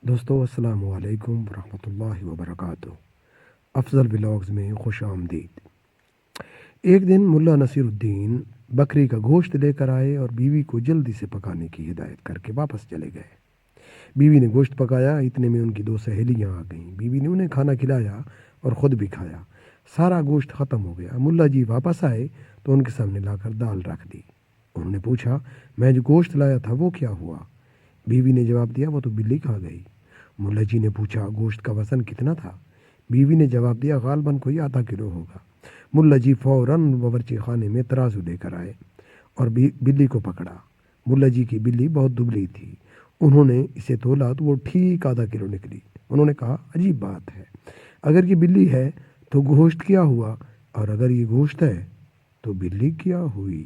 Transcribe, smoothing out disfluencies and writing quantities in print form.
دوستو السلام علیکم ورحمۃ اللہ وبرکاتہ۔ افضل بلاگز میں خوش آمدید۔ ایک دن ملا نصیر الدین بکری کا گوشت لے کر آئے اور بیوی کو جلدی سے پکانے کی ہدایت کر کے واپس چلے گئے۔ بیوی نے گوشت پکایا، اتنے میں ان کی 2 سہیلیاں آ گئیں۔ بیوی نے انہیں کھانا کھلایا اور خود بھی کھایا۔ سارا گوشت ختم ہو گیا۔ ملا جی واپس آئے تو ان کے سامنے لا کر دال رکھ دی۔ انہوں نے پوچھا، میں جو گوشت لایا تھا وہ کیا ہوا؟ بیوی نے جواب دیا، وہ تو بلی کھا گئی۔ ملا جی نے پوچھا، گوشت کا وزن کتنا تھا؟ بیوی نے جواب دیا، غالباً کوئی آدھا کلو ہوگا۔ ملا جی فوراً باورچی خانے میں ترازو لے کر آئے اور بلی کو پکڑا۔ ملا جی کی بلی بہت دبلی تھی۔ انہوں نے اسے تولا تو وہ ٹھیک آدھا کلو نکلی۔ انہوں نے کہا، عجیب بات ہے، اگر یہ بلی ہے تو گوشت کیا ہوا، اور اگر یہ گوشت ہے تو بلی کیا ہوئی؟